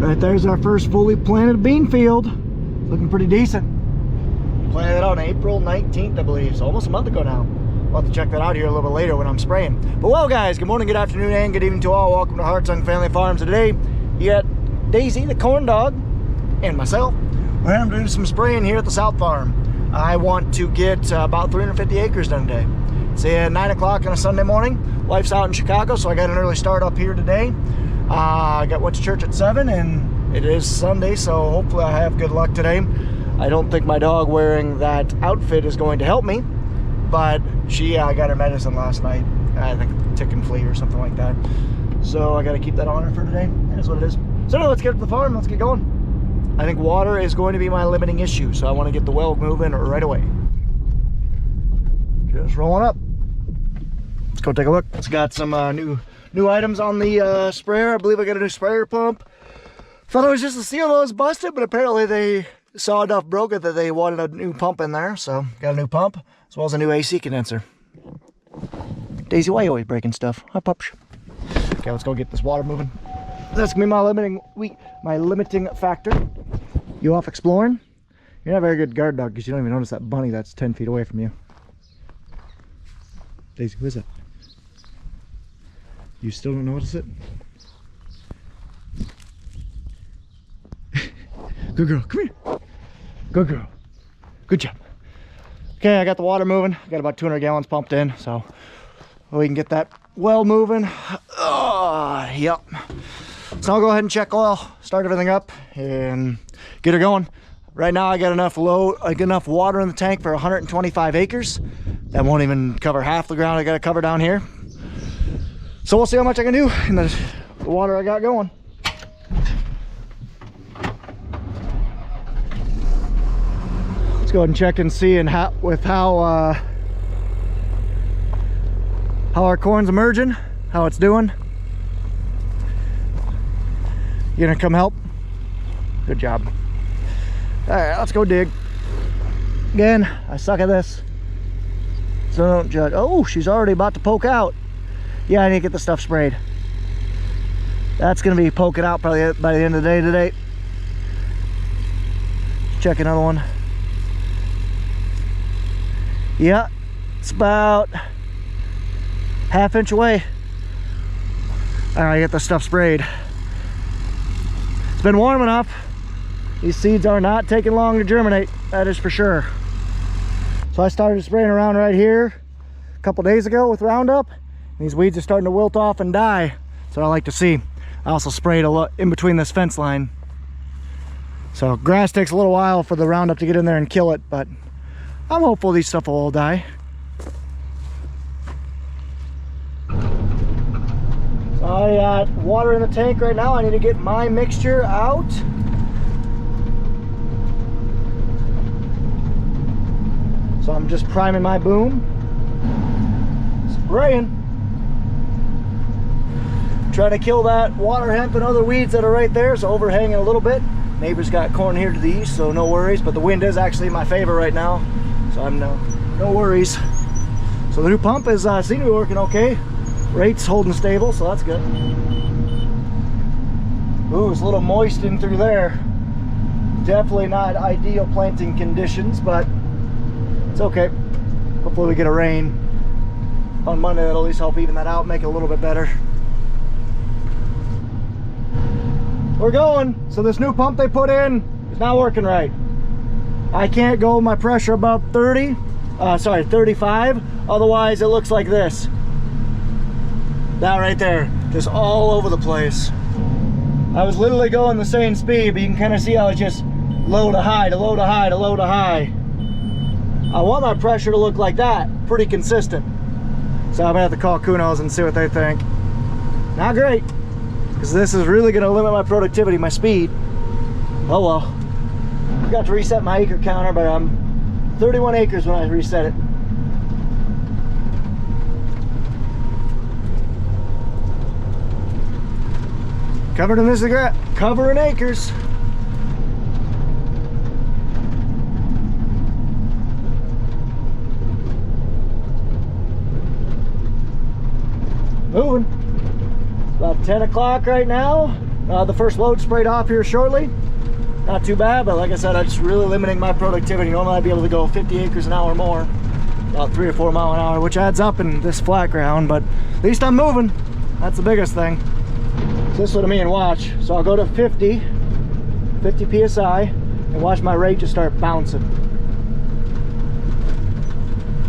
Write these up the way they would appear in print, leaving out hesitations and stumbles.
Right there's our first fully planted bean field. Looking pretty decent. Planted it out on April 19th, I believe, so almost a month ago now. I'll have to check that out here a little bit later when I'm spraying. But well guys, good morning, good afternoon, and good evening to all. Welcome to Hartung Family Farms. Today, you got Daisy, the corn dog, and myself. We're going to do some spraying here at the South Farm. I want to get about 350 acres done today. It's 9 o'clock on a Sunday morning. Wife's out in Chicago, so I got an early start up here today. I went to church at 7, and it is Sunday, so hopefully I have good luck today. I don't think my dog wearing that outfit is going to help me, but she got her medicine last night. I think tick and flea or something like that. So I got to keep that on her for today. That's what it is. So now let's get to the farm. Let's get going. I think water is going to be my limiting issue, so I want to get the well moving right away. Just rolling up. Let's go take a look. It's got some new items on the sprayer. I believe I got a new sprayer pump. Thought it was just the seal that was busted, but apparently they saw enough broken that they wanted a new pump in there, so got a new pump as well as a new AC condenser. Daisy, why are you always breaking stuff? Hi, pups. Okay, let's go get this water moving. That's gonna be my limiting factor. You off exploring? You're not a very good guard dog because you don't even notice that bunny that's 10 feet away from you. Daisy, who is that? You still don't notice it? Good girl, come here. Good girl. Good job. Okay, I got the water moving. I got about 200 gallons pumped in, so we can get that well moving. Yep. So I'll go ahead and check oil, start everything up, and get her going. Right now I got enough water in the tank for 125 acres. That won't even cover half the ground I got to cover down here. So we'll see how much I can do in the water I got going. Let's go ahead and check and see how our corn's emerging, how it's doing. You gonna come help? Good job. All right, let's go dig. Again, I suck at this, so don't judge. Oh, she's already about to poke out. Yeah, I need to get the stuff sprayed. That's gonna be poking out probably by the end of the day today. Check another one. Yeah, it's about ½ inch away. All right, get the stuff sprayed. It's been warm enough. These seeds are not taking long to germinate, that is for sure. So I started spraying around right here a couple days ago with Roundup. These weeds are starting to wilt off and die. That's what I like to see. I also sprayed a lot in between this fence line. So grass takes a little while for the Roundup to get in there and kill it, but I'm hopeful these stuff will all die. So I got water in the tank right now. I need to get my mixture out. So I'm just priming my boom, spraying. Trying to kill that water hemp and other weeds that are right there, so overhanging a little bit. Neighbor's got corn here to the east, so no worries, but the wind is actually in my favor right now, so I'm no worries. So the new pump is seem to be working okay. Rate's holding stable, so that's good. Ooh, it's a little moist in through there. Definitely not ideal planting conditions, but it's okay. Hopefully we get a rain on Monday. That'll at least help even that out, make it a little bit better. We're going. So this new pump they put in is not working right. I can't go my pressure above 35. Otherwise it looks like this. That right there, just all over the place. I was literally going the same speed, but you can kind of see how it's just low to high to low to high to low to high. I want my pressure to look like that, pretty consistent. So I'm gonna have to call Kunos and see what they think. Not great, because this is really gonna limit my productivity, my speed. Oh well. I got to reset my acre counter, but I'm 31 acres when I reset it. Covered in this grass, covering acres. Moving. It's about 10 o'clock right now. The first load sprayed off here shortly. Not too bad, but like I said, I'm just really limiting my productivity. Normally I'd be able to go 50 acres an hour or more, about 3 or 4 miles an hour, which adds up in this flat ground, but at least I'm moving. That's the biggest thing. So this is what I mean, watch. So I'll go to 50 PSI and watch my rate just start bouncing.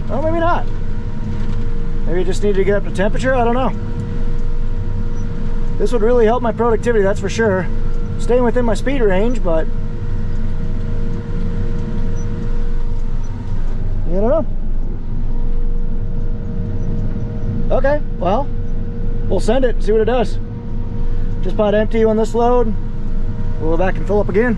Well, maybe not. Maybe you just need to get up to temperature, I don't know. This would really help my productivity, that's for sure. Staying within my speed range, but I don't know. Okay, well, we'll send it, see what it does. Just about empty on this load. We'll go back and fill up again.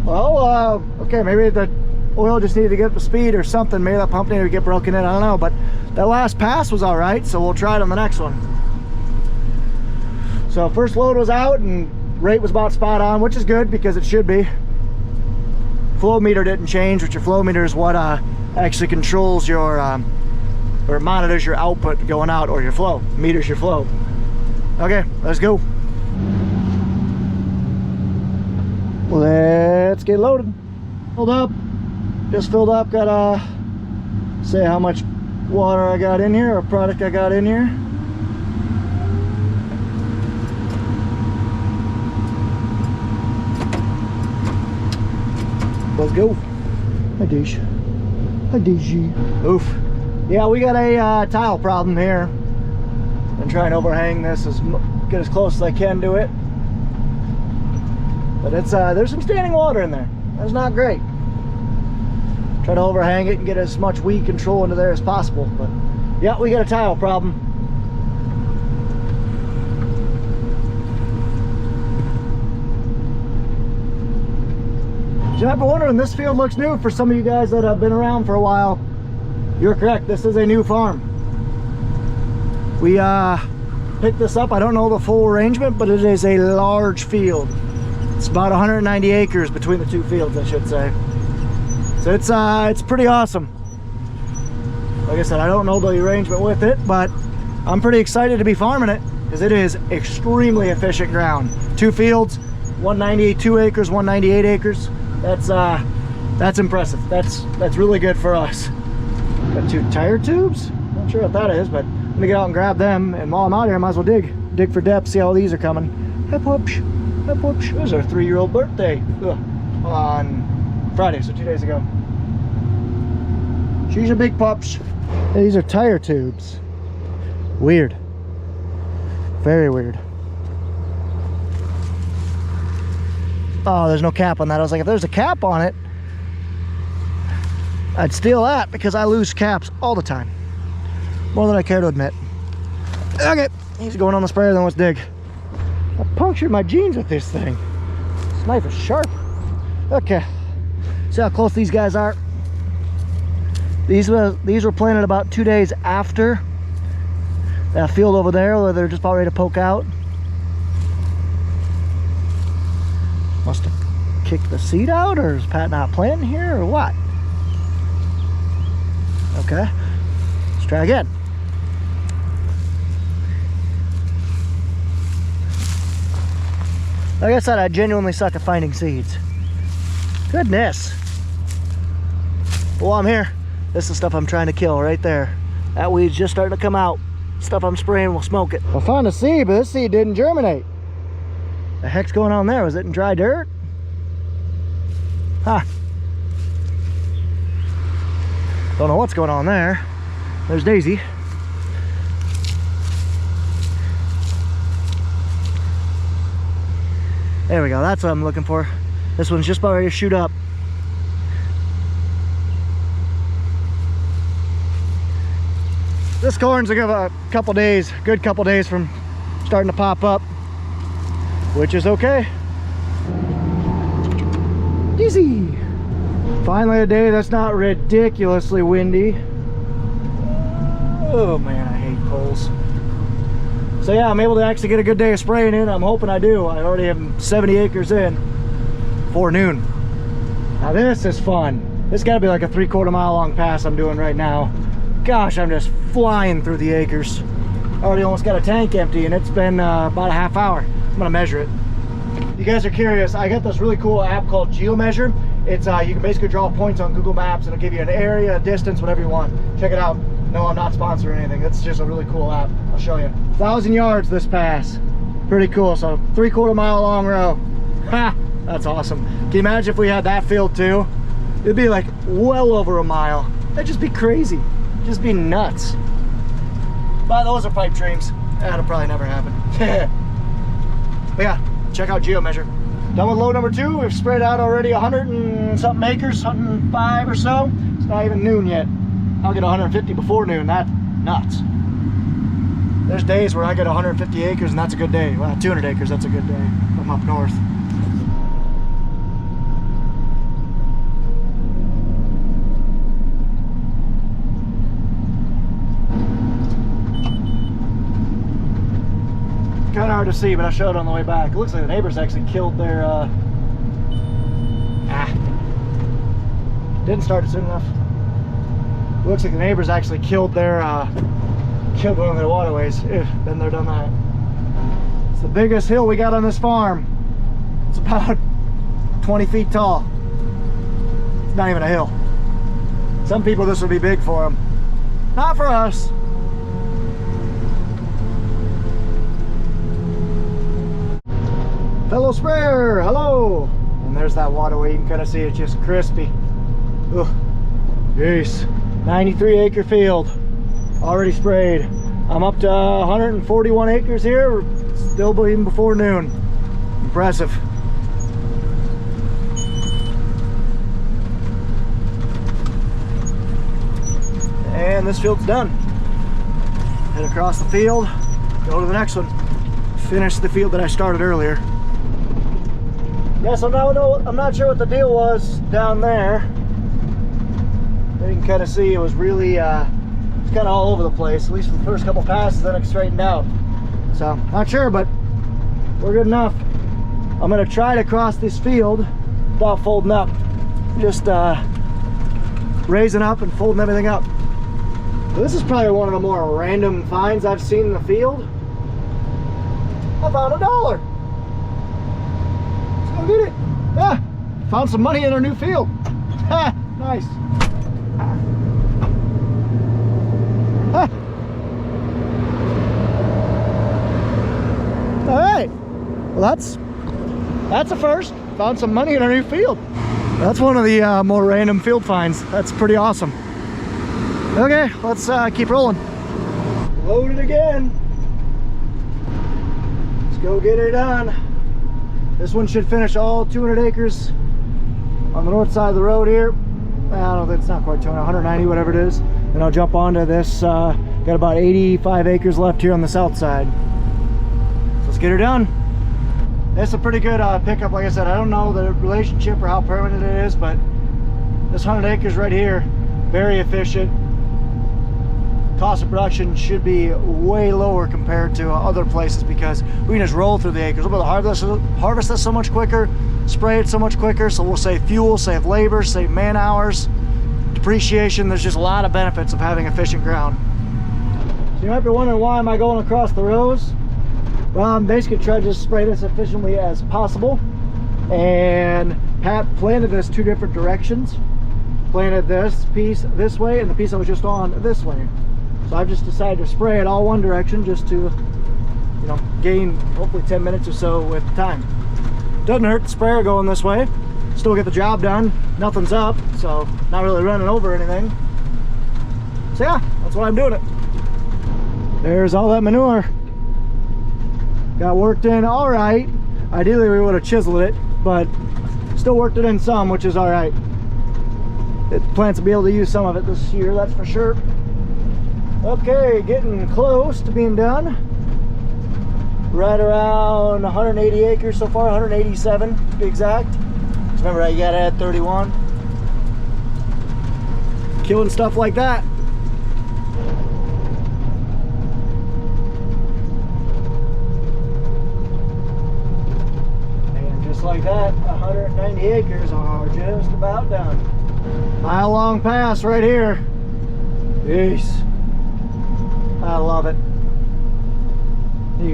Well, okay, maybe the oil just needed to get up to speed or something. Maybe that pump needed to get broken in, I don't know. But that last pass was all right, so we'll try it on the next one. So first load was out and rate was about spot on, which is good because it should be. Flow meter didn't change, which your flow meter is what actually controls your, or monitors your output going out, or your flow, meters your flow. Okay, let's go. Let's get loaded. Filled up, just filled up. Gotta say how much water I got in here, or product I got in here. Let's go. Hi, Dish. Hi, Daisy. Oof. Yeah, we got a tile problem here. I'm trying to overhang this get as close as I can to it. But it's there's some standing water in there. That's not great. Try to overhang it and get as much weed control into there as possible. But yeah, we got a tile problem. So I've been wondering, this field looks new for some of you guys that have been around for a while. You're correct, this is a new farm. We picked this up, I don't know the full arrangement, but it is a large field. It's about 190 acres between the two fields, I should say. So it's pretty awesome. Like I said, I don't know the arrangement with it, but I'm pretty excited to be farming it because it is extremely efficient ground. Two fields, 192 acres, 198 acres. That's impressive. That's really good for us. Got 2 tire tubes. Not sure what that is, but I'm gonna get out and grab them, and while I'm out here I might as well dig for depth, see how these are coming. Hi, Pooch. Hi, Pooch. It was our 3-year-old birthday on Friday, so 2 days ago. She's a big pups. These are tire tubes. Weird. Very weird. Oh, there's no cap on that. I was like, if there's a cap on it, I'd steal that because I lose caps all the time. More than I care to admit. Okay, he's going on the sprayer, then let's dig. I punctured my jeans with this thing. This knife is sharp. Okay, see how close these guys are. These were planted about 2 days after that field over there where they're just about ready to poke out. Must have kicked the seed out, or is Pat not planting here, or what? Okay, let's try again. Like I said, I genuinely suck at finding seeds. Goodness. Well, I'm here. This is stuff I'm trying to kill right there. That weed's just starting to come out. Stuff I'm spraying will smoke it. I found a seed, but this seed didn't germinate. The heck's going on there? Was it in dry dirt? Huh. Don't know what's going on there. There's Daisy. There we go, that's what I'm looking for. This one's just about ready to shoot up. This corn's a couple days, good couple days from starting to pop up, which is okay. Easy. Finally a day that's not ridiculously windy. Oh man, I hate poles. So yeah, I'm able to actually get a good day of spraying in. I'm hoping I do. I already have 70 acres in before noon. Now this is fun. This got to be like a 3/4 mile long pass I'm doing right now. Gosh, I'm just flying through the acres. already almost got a tank empty, and it's been about a half hour. I'm gonna measure it. If you guys are curious, I got this really cool app called GeoMeasure. It's you can basically draw points on Google Maps, and it'll give you an area, a distance, whatever you want. Check it out. No, I'm not sponsored or anything. It's just a really cool app. I'll show you. 1,000 yards this pass. Pretty cool. So 3/4 mile long row. Ha! That's awesome. Can you imagine if we had that field too? It'd be like well over a mile. That'd just be crazy. Just be nuts. But those are pipe dreams. That'll probably never happen. But yeah, check out GeoMeasure. Done with load number 2. We've spread out already 100 and something acres, 105 or so. It's not even noon yet. I'll get 150 before noon. That's nuts. There's days where I get 150 acres and that's a good day. Well, 200 acres, that's a good day. I'm up north. Kind of hard to see, but I showed on the way back. It looks like the neighbors actually killed their didn't start it soon enough. It looks like the neighbors actually killed their killed one of their waterways. Been there, done that. It's the biggest hill we got on this farm. It's about 20 feet tall. It's not even a hill. Some people this would be big for them. Not for us. Fellow sprayer, hello! And there's that waterway. You can kind of see it's just crispy. Ugh. Jeez. 93 acre field. Already sprayed. I'm up to 141 acres here. Still even before noon. Impressive. And this field's done. Head across the field, go to the next one. Finish the field that I started earlier. Yes, I'm not sure what the deal was down there. You can kind of see it was really, it's kind of all over the place, at least for the first couple passes, then it straightened out. So, not sure, but we're good enough. I'm gonna try to cross this field without folding up. Just raising up and folding everything up. This is probably one of the more random finds I've seen in the field. I found $1. Go get it. Yeah, found some money in our new field. Ha, nice. Ha. All right. Well, that's a first. Found some money in our new field. That's one of the more random field finds. That's pretty awesome. Okay, let's keep rolling. Load it again. Let's go get her done. This one should finish all 200 acres on the north side of the road here. I don't know, it's not quite 200, 190, whatever it is. Then I'll jump onto this, got about 85 acres left here on the south side. So let's get her done. That's a pretty good pickup. Like I said, I don't know the relationship or how permanent it is, but this 100 acres right here, very efficient. Cost of production should be way lower compared to other places because we can just roll through the acres. We'll be able to harvest this so much quicker, spray it so much quicker, so we'll save fuel, save labor, save man hours, depreciation. There's just a lot of benefits of having efficient ground. So you might be wondering, why am I going across the rows? Well, I'm basically trying to just spray this efficiently as possible. And Pat planted this 2 different directions. Planted this piece this way and the piece I was just on this way. So I've just decided to spray it all one direction just to, you know, gain hopefully 10 minutes or so with time. Doesn't hurt the sprayer going this way. Still get the job done. Nothing's up, so not really running over anything. So yeah, that's why I'm doing it. There's all that manure. Got worked in all right. Ideally we would have chiseled it, but still worked it in some, which is all right. It plans to be able to use some of it this year, that's for sure. Okay, getting close to being done. Right around 180 acres so far, 187 to be exact. Just remember, you gotta add 31. Killing stuff like that. And just like that, 190 acres are just about done. Mile long pass right here. Jeez. I love it.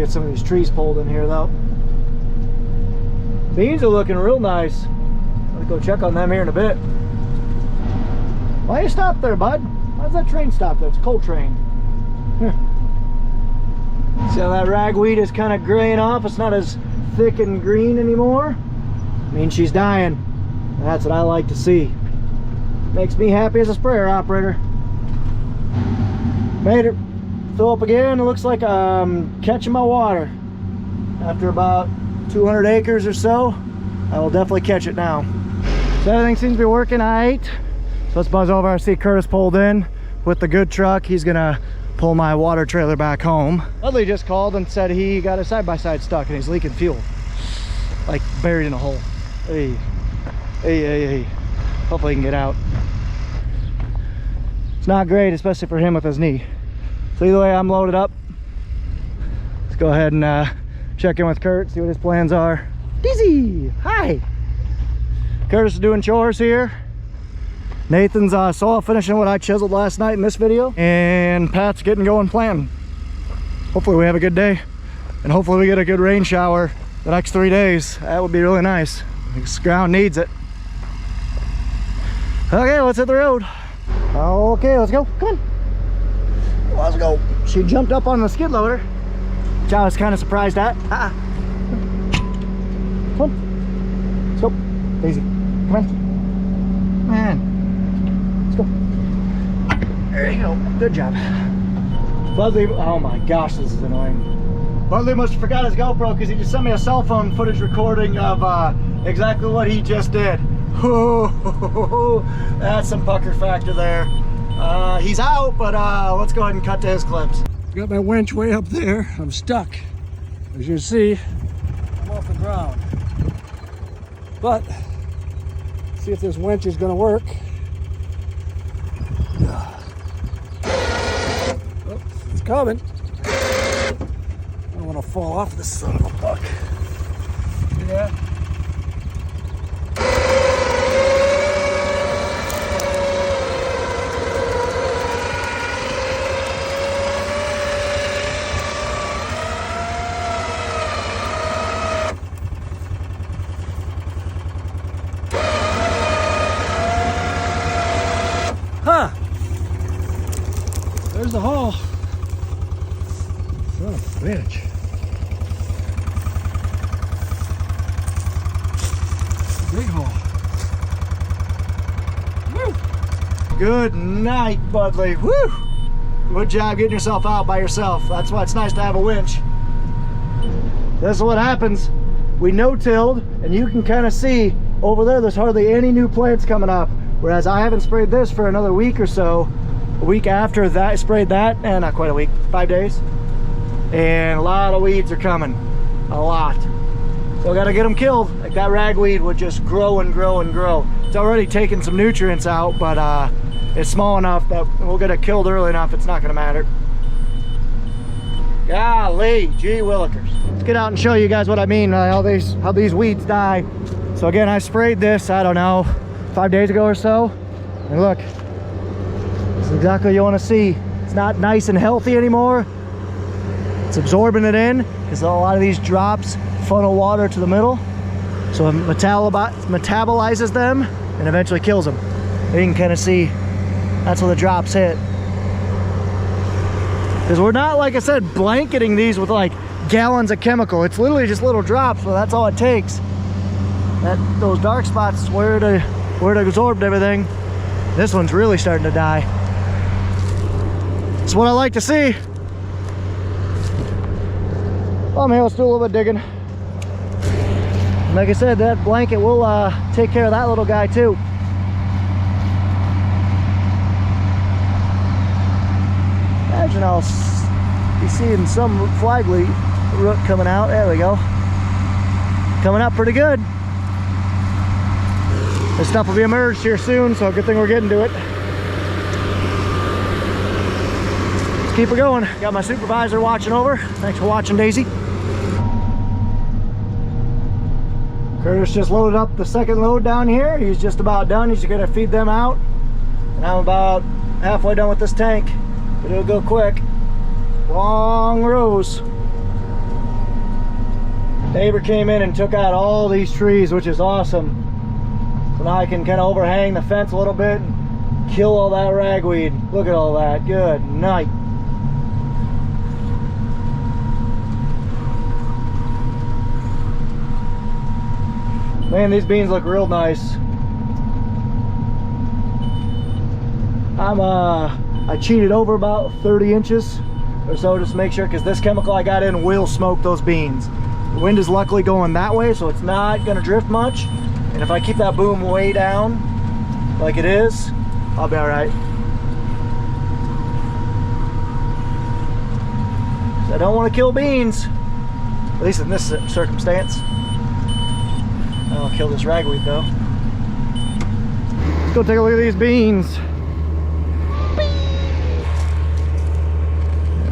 get some of these trees pulled in here though. Beans are looking real nice. Let's go check on them here in a bit. Why you stop there, bud? Why does that train stop there? It's a coal train. Here. See how that ragweed is kind of graying off? It's not as thick and green anymore. I mean, she's dying. That's what I like to see. Makes me happy as a sprayer operator. Made her fill up again. It looks like I'm catching my water. After about 200 acres or so, I will definitely catch it now. So everything seems to be working all right. So let's buzz over. I see Curtis pulled in with the good truck. He's gonna pull my water trailer back home. Budley just called and said he got a side-by-side stuck and he's leaking fuel. Like buried in a hole. Hey, hey, hey, hey. Hopefully he can get out. It's not great, especially for him with his knee. So either way, I'm loaded up. Let's go ahead and check in with Kurt, see what his plans are. Dizzy, hi. Curtis is doing chores here. Nathan's soil finishing what I chiseled last night in this video. And Pat's getting going planting. Hopefully we have a good day. And hopefully we get a good rain shower the next 3 days. That would be really nice. This ground needs it. Okay, let's hit the road. Okay, let's go. Come on. Let's go. She jumped up on the skid loader, which I was kind of surprised at. Come on. Let's go. Daisy, come on. Man. Let's go. There you go. Good job. Budley, oh my gosh, this is annoying. Budley must have forgot his GoPro because he just sent me a cell phone footage recording of exactly what he just did. That's some pucker factor there. He's out, but let's go ahead and cut to his clips. Got my winch way up there. I'm stuck. As you see, I'm off the ground. But see if this winch is going to work. Oh, it's coming. I don't want to fall off this son of a buck. See that? Huh. There's the hole. Son of a bitch. Big hole. Woo. Good night, Budley. Woo! Good job getting yourself out by yourself. That's why it's nice to have a winch. This is what happens. We no-tilled, and you can kind of see over there's hardly any new plants coming up. Whereas I haven't sprayed this for another week or so. A week after that, I sprayed that, and not quite a week, 5 days. And a lot of weeds are coming, a lot. So I gotta get them killed. Like that ragweed would just grow and grow and grow. It's already taken some nutrients out, but it's small enough that we'll get it killed early enough, it's not gonna matter. Golly, gee willikers. Let's get out and show you guys what I mean, how these weeds die. So again, I sprayed this, I don't know, 5 days ago or so, and look, this is exactly what you want to see. It's not nice and healthy anymore. It's absorbing it in because a lot of these drops funnel water to the middle, so it metabolizes them and eventually kills them. You can kind of see that's where the drops hit, because we're not, like I said, blanketing these with like gallons of chemical. It's literally just little drops, so that's all it takes. Those dark spots where it absorbed everything. This one's really starting to die. That's what I like to see. Well, man, let's do a little bit of digging. Like I said, that blanket will take care of that little guy too. Imagine I'll be seeing some flagleaf root coming out. There we go. Coming up pretty good. This stuff will be emerged here soon, so good thing we're getting to it. Let's keep it going. Got my supervisor watching over. Thanks for watching, Daisy. Curtis just loaded up the second load down here. He's just about done. He's gonna feed them out. And I'm about halfway done with this tank. But it'll go quick. Long rows. Neighbor came in and took out all these trees, which is awesome. So now I can kind of overhang the fence a little bit and kill all that ragweed. Look at all that. Good night. Man, these beans look real nice. I cheated over about 30 inches or so just to make sure, because this chemical I got in will smoke those beans. The wind is luckily going that way, so it's not going to drift much. And if I keep that boom way down like it is, I'll be all right. So I don't want to kill beans, at least in this circumstance. I'll kill this ragweed though. Let's go take a look at these beans.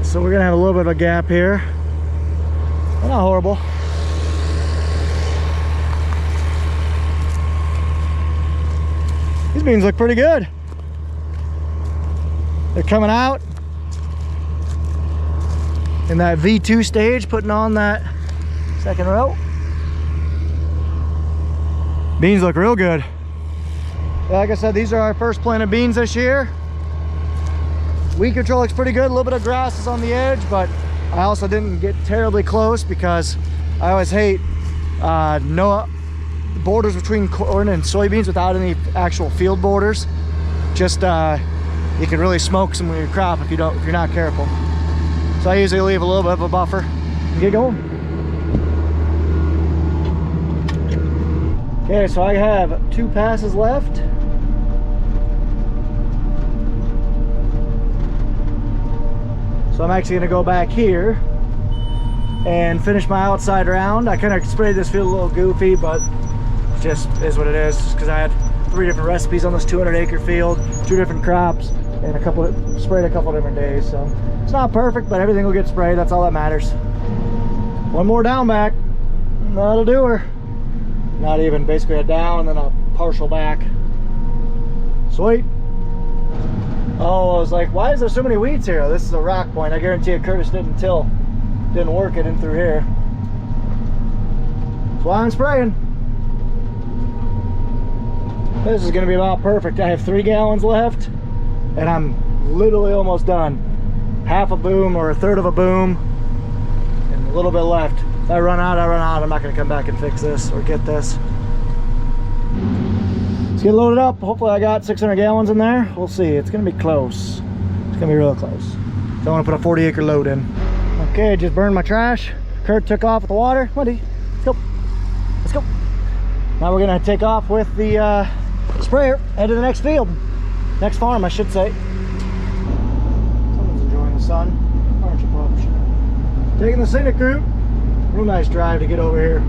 So we're gonna have a little bit of a gap here. Not horrible. These beans look pretty good. They're coming out in that V2 stage, putting on that second row. Beans look real good. Like I said, these are our first planted beans this year. Weed control looks pretty good. A little bit of grass is on the edge, but I also didn't get terribly close because I always hate no borders between corn and soybeans without any actual field borders. Just you can really smoke some of your crop if you're not careful. So I usually leave a little bit of a buffer and get going. Okay, so I have 2 passes left. So I'm actually gonna go back here and finish my outside round. I kind of sprayed this field a little goofy, but it just is what it is, just because I had 3 different recipes on this 200-acre field, 2 different crops, and sprayed a couple different days. So it's not perfect, but everything will get sprayed. That's all that matters. 1 more down back, that'll do her. Not even, basically a down and then a partial back. Sweet. Oh, I was like, why is there so many weeds here? This is a rock point. I guarantee you Curtis didn't work it in through here. That's why I'm spraying. This is gonna be about perfect. I have 3 gallons left and I'm literally almost done. Half a boom or a third of a boom and a little bit left. If I run out, I run out. I'm not gonna come back and fix this or get this. Let's get loaded up. Hopefully I got 600 gallons in there. We'll see. It's gonna be close. It's gonna be real close. So I want to put a 40-acre load in. Okay, just burned my trash. Kurt took off with the water. Come on, D. Let's go. Let's go. Now we're gonna take off with the sprayer, head to the next field. Next farm, I should say. Someone's enjoying the sun, aren't you, pups? Taking the scenic route. Real nice drive to get over here.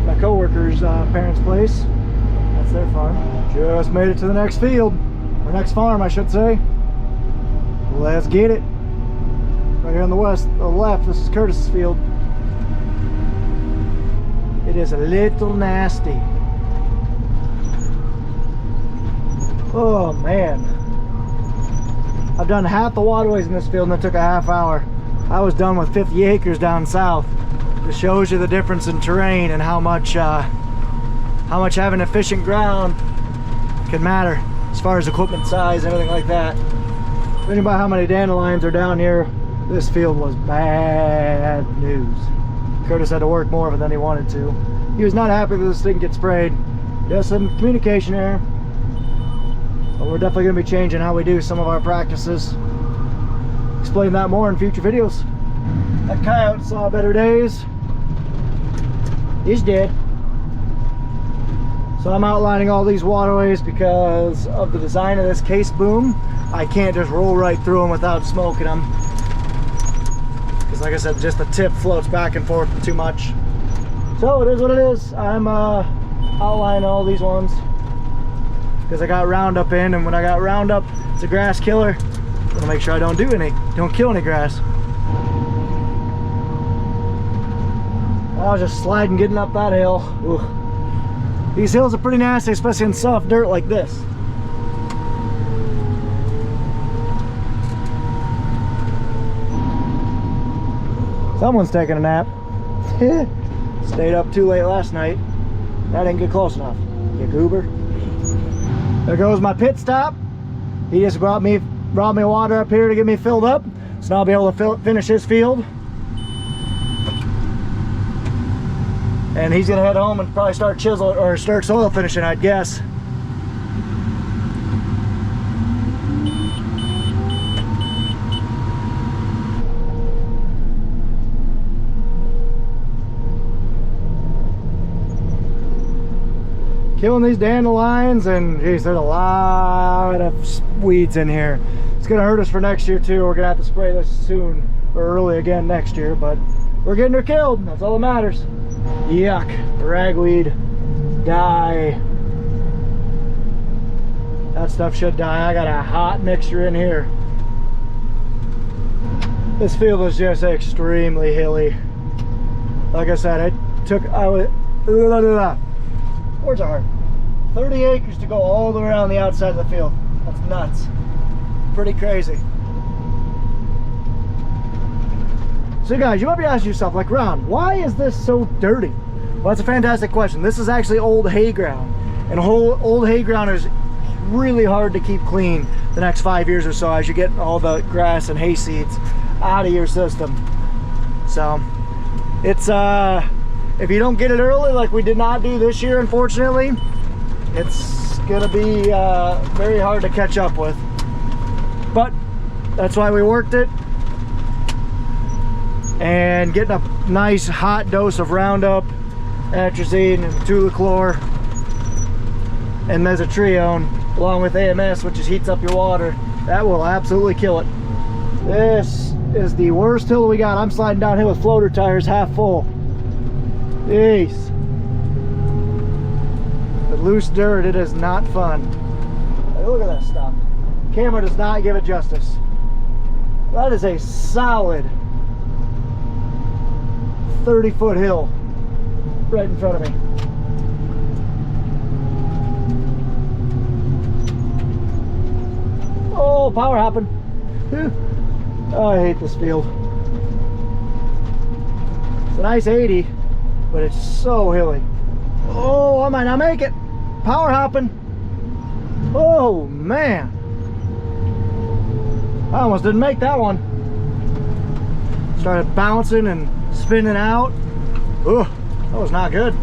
My co-worker's parents' place. That's their farm. Just made it to the next field, or next farm, I should say. Let's get it. Right here on the left, this is Curtis's field. It is a little nasty. Oh man. I've done half the waterways in this field and it took a half hour. I was done with 50 acres down south. It shows you the difference in terrain and how much having efficient ground can matter as far as equipment size and everything like that. Thinking about how many dandelions are down here, this field was bad news. Curtis had to work more of it than he wanted to. He was not happy that this didn't get sprayed. Just some communication error. But we're definitely going to be changing how we do some of our practices. Explain that more in future videos. That coyote saw better days. He's dead. So I'm outlining all these waterways because of the design of this case boom. I can't just roll right through them without smoking them. Because like I said, just the tip floats back and forth too much. So it is what it is. I'm outlining all these ones because I got Roundup in, and when I got Roundup, it's a grass killer. I'm gonna make sure I don't kill any grass. I was just sliding getting up that hill. Ooh. These hills are pretty nasty, especially in soft dirt like this. Someone's taking a nap. Stayed up too late last night. That didn't get close enough. You goober. There goes my pit stop. He just brought me water up here to get me filled up. So now I'll be able to finish his field. And he's gonna head home and probably start start soil finishing, I'd guess. Killing these dandelions, and geez, there's a lot of weeds in here. It's gonna hurt us for next year too. We're gonna have to spray this soon or early again next year, but we're getting her killed. That's all that matters. Yuck, ragweed, die. That stuff should die. I got a hot mixture in here. This field is just extremely hilly. Like I said, words are hard. 30 acres to go all the way around the outside of the field. That's nuts. Pretty crazy. So guys, you might be asking yourself, like, Ron, why is this so dirty? Well, that's a fantastic question. This is actually old hay ground. And old hay ground is really hard to keep clean the next 5 years or so as you get all the grass and hay seeds out of your system. So it's if you don't get it early, like we did not do this year, unfortunately, it's gonna be very hard to catch up with. But that's why we worked it. And getting a nice hot dose of Roundup, atrazine, and Tulachlor, and mesotrione, along with AMS, which just heats up your water, that will absolutely kill it. This is the worst hill we got. I'm sliding downhill with floater tires half full. Jeez. With loose dirt, it is not fun. Hey, look at that stuff. Camera does not give it justice. That is a solid 30-foot hill right in front of me. Oh, power hopping. Oh, I hate this field. It's a nice 80, but it's so hilly. Oh, I might not make it. Power hopping. Oh, man. I almost didn't make that one. Started bouncing and spinning out. Ugh, that was not good.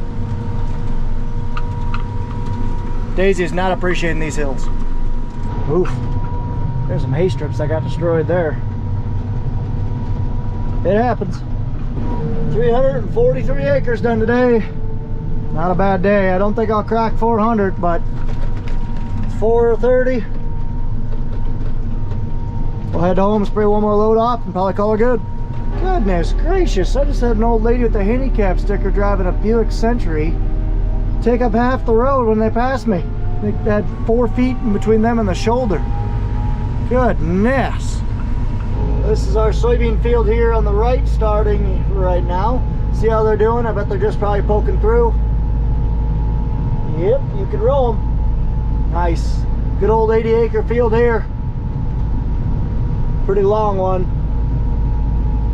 Daisy is not appreciating these hills. Oof. There's some hay strips that got destroyed there. It happens. 343 acres done today. Not a bad day. I don't think I'll crack 400, but 430. We'll head home, spray one more load off, and probably call her good. Goodness gracious, I just had an old lady with a handicap sticker driving a Buick Century take up half the road when they passed me. They had 4 feet in between them and the shoulder. Goodness. This is our soybean field here on the right, starting right now. See how they're doing? I bet they're just probably poking through. Yep, you can roll them. Nice. Good old 80-acre field here. Pretty long one.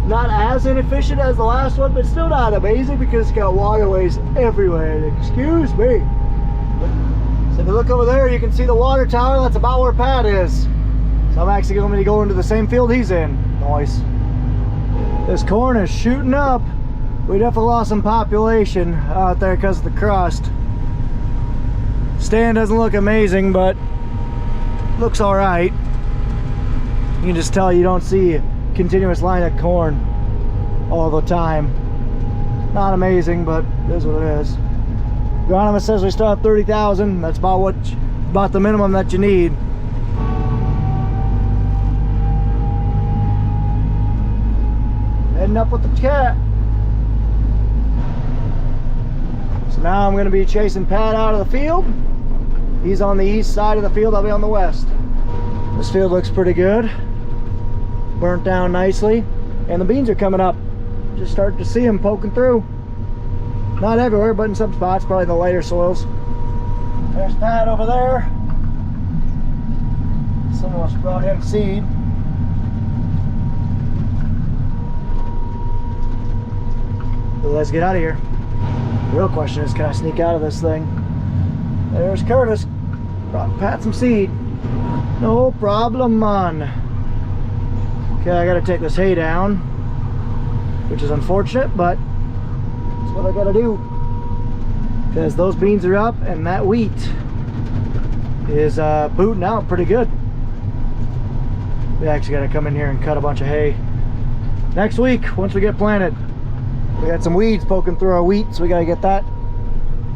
Not as inefficient as the last one, but still not amazing because it's got waterways everywhere. Excuse me. So if you look over there, you can see the water tower. That's about where Pat is. So I'm actually going to go into the same field he's in. Nice. This corn is shooting up. We definitely lost some population out there because of the crust. Stand doesn't look amazing, but looks all right. You can just tell you don't see a continuous line of corn all the time. Not amazing, but it is what it is. Agronomist says we still have 30,000. That's about the minimum that you need. Heading up with the cat. So now I'm going to be chasing Pat out of the field. He's on the east side of the field, I'll be on the west. This field looks pretty good. Burnt down nicely. And the beans are coming up. Just starting to see them poking through. Not everywhere, but in some spots, probably the lighter soils. There's Pat over there. Someone else brought him seed. The let's get out of here. The real question is, can I sneak out of this thing? There's Curtis. Brought Pat some seed. No problem, man. Okay, I gotta take this hay down, which is unfortunate, but that's what I gotta do. Because those beans are up and that wheat is booting out pretty good. We actually gotta come in here and cut a bunch of hay next week once we get planted. We got some weeds poking through our wheat, so we gotta get that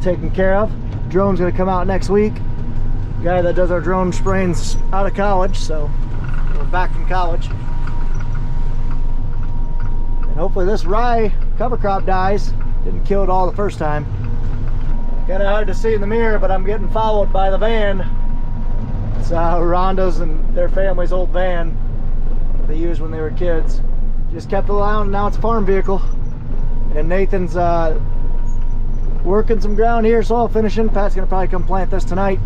taken care of. Drone's gonna come out next week. The guy that does our drone spraying's out of college, so we're back from college. And hopefully this rye cover crop dies. Didn't kill it all the first time. Kinda hard to see in the mirror, but I'm getting followed by the van. It's Rhonda's and their family's old van that they used when they were kids. Just kept it around, and now it's a farm vehicle. And Nathan's working some ground here, soil finishing. Pat's gonna probably come plant this tonight.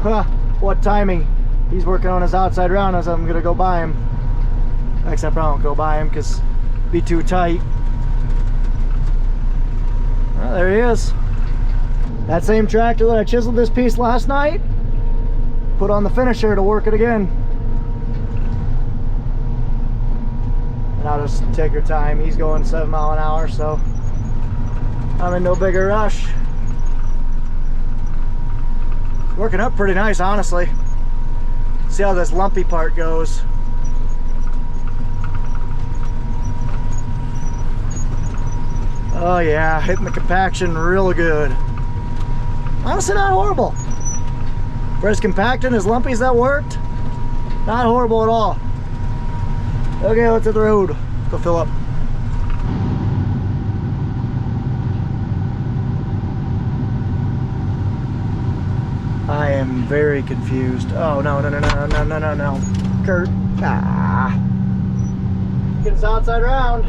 Huh, what timing. He's working on his outside round as I'm gonna go by him. Except I won't go by him because it'd be too tight. Well, there he is. That same tractor that I chiseled this piece last night, put on the finisher to work it again. And I'll just take your time. He's going 7 miles an hour, so I'm in no bigger rush. Working up pretty nice, honestly. See how this lumpy part goes. Oh yeah, hitting the compaction real good. Honestly, not horrible. For as compact and as lumpy as that worked, not horrible at all. Okay, let's hit the road. Go fill up. I am very confused. Oh, no. Kurt. Ah. Get his outside round.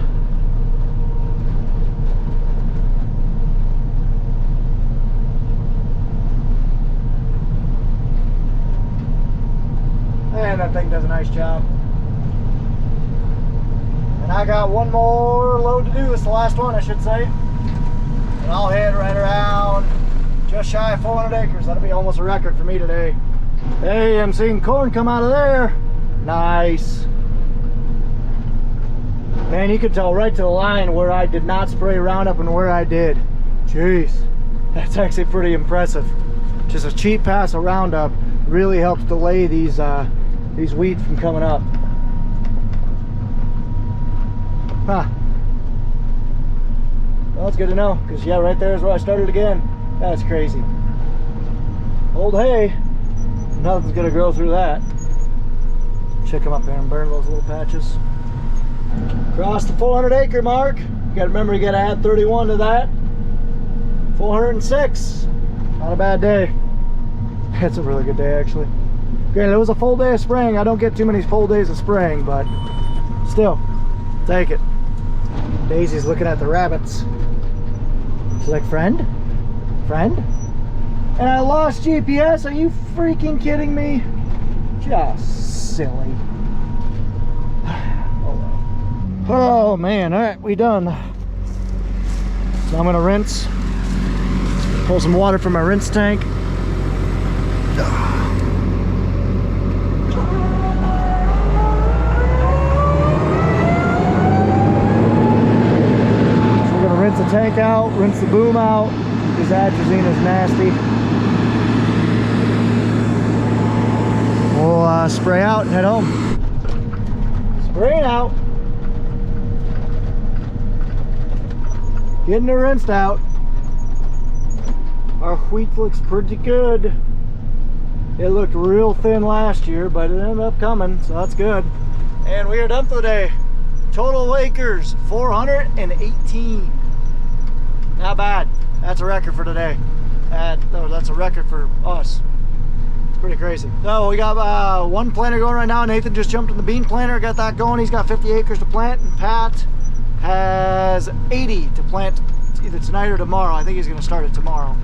And that thing does a nice job. And I got one more load to do. It's the last one, I should say. And I'll head right around just shy of 400 acres. That'll be almost a record for me today. Hey, I'm seeing corn come out of there. Nice. Man, you could tell right to the line where I did not spray Roundup and where I did. Jeez, that's actually pretty impressive. Just a cheap pass of Roundup really helps delay these weeds from coming up. Huh. Well, it's good to know, because yeah, right there is where I started again. That's crazy. Old hay, nothing's gonna grow through that. Check them up there and burn those little patches. Cross the 400 acre mark. You gotta remember, you gotta add 31 to that. 406. Not a bad day. It's a really good day, actually. Granted, it was a full day of spraying. I don't get too many full days of spraying, but still, take it. Daisy's looking at the rabbits. She's like, friend? Friend? And I lost GPS? Are you freaking kidding me? Just silly. Oh man, all right, we done. So I'm gonna rinse. Pull some water from my rinse tank. Rinse the tank out, rinse the boom out, because atrazine is nasty. We'll spray out and head home. Spraying out. Getting it rinsed out. Our wheat looks pretty good. It looked real thin last year, but it ended up coming, so that's good. And we are done for the day. Total acres, 418. Not bad. That's a record for today. That's a record for us. It's pretty crazy. So we got one planter going right now. Nathan just jumped in the bean planter, got that going. He's got 50 acres to plant, and Pat has 80 to plant either tonight or tomorrow. I think he's going to start it tomorrow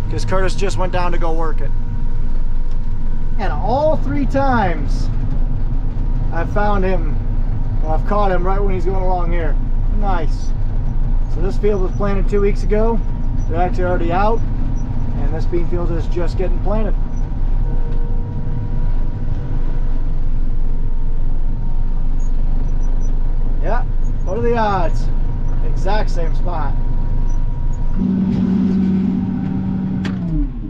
because Curtis just went down to go work it. And all 3 times I found him I've caught him right when he's going along here. Nice. So this field was planted 2 weeks ago. They're actually already out, and this bean field is just getting planted. Yeah, what are the odds? Exact same spot.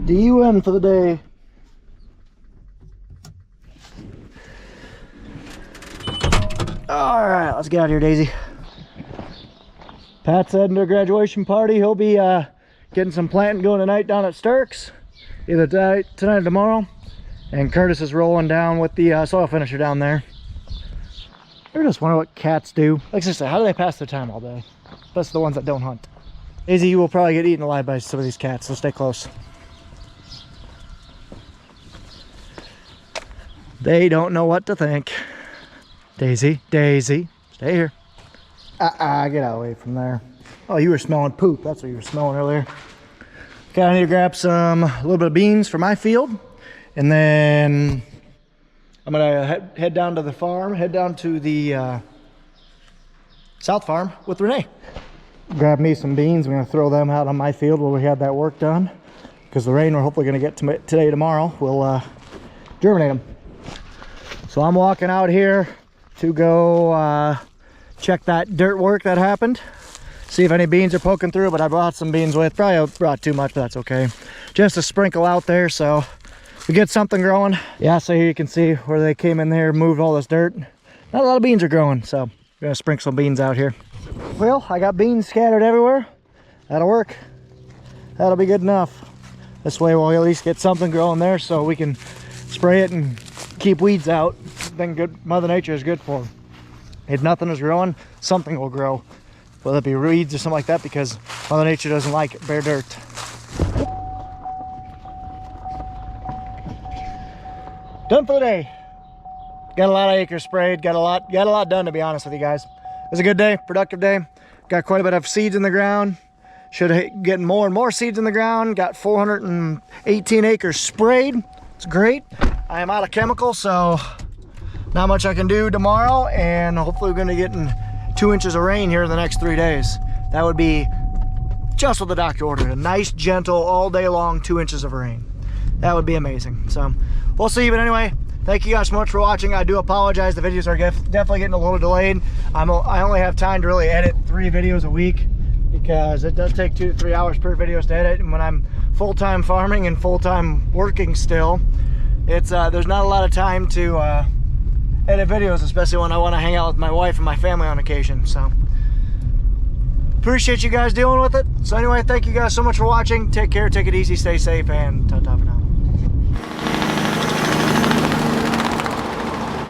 DUN for the day. All right, let's get out of here, Daisy. Pat's heading to a graduation party. He'll be getting some planting going tonight down at Sturks, either tonight or tomorrow. And Curtis is rolling down with the soil finisher down there. I just wonder what cats do. Like I said, how do they pass their time all day? That's the ones that don't hunt. Daisy, you will probably get eaten alive by some of these cats, so stay close. They don't know what to think. Daisy, Daisy, stay here. Get out away from there. Oh, you were smelling poop. That's what you were smelling earlier. Okay, I need to grab a little bit of beans for my field. And then I'm gonna head down to the farm, head down to the South Farm with Renee. Grab me some beans. I'm gonna throw them out on my field where we had that work done. Because the rain we're hopefully gonna get today, tomorrow, will germinate them. So I'm walking out here to go check that dirt work that happened. See if any beans are poking through, but I brought some beans with. Probably brought too much, but that's okay. Just to sprinkle out there so we get something growing. Yeah, so here you can see where they came in there, moved all this dirt. Not a lot of beans are growing, so I'm gonna sprinkle some beans out here. Well, I got beans scattered everywhere. That'll work. That'll be good enough. This way we'll at least get something growing there so we can spray it and keep weeds out. Then good, Mother Nature is good for them. If nothing is growing, something will grow. Whether it be weeds or something like that, because Mother Nature doesn't like it, bare dirt. Done for the day. Got a lot of acres sprayed, got a lot done, to be honest with you guys. It was a good day, productive day. Got quite a bit of seeds in the ground. Should get more and more seeds in the ground. Got 418 acres sprayed. It's great. I am out of chemicals, so not much I can do tomorrow, and hopefully we're gonna get in 2 inches of rain here in the next 3 days. That would be just what the doctor ordered. A nice, gentle, all day long 2 inches of rain. That would be amazing. So we'll see, but anyway, thank you guys so much for watching. I do apologize, the videos are definitely getting a little delayed. I only have time to really edit 3 videos a week because it does take 2 to 3 hours per video to edit, and when I'm full-time farming and full-time working still, it's there's not a lot of time to edit videos, especially when I want to hang out with my wife and my family on occasion. So appreciate you guys dealing with it. So anyway, thank you guys so much for watching. Take care, take it easy, stay safe, and ta-ta for now.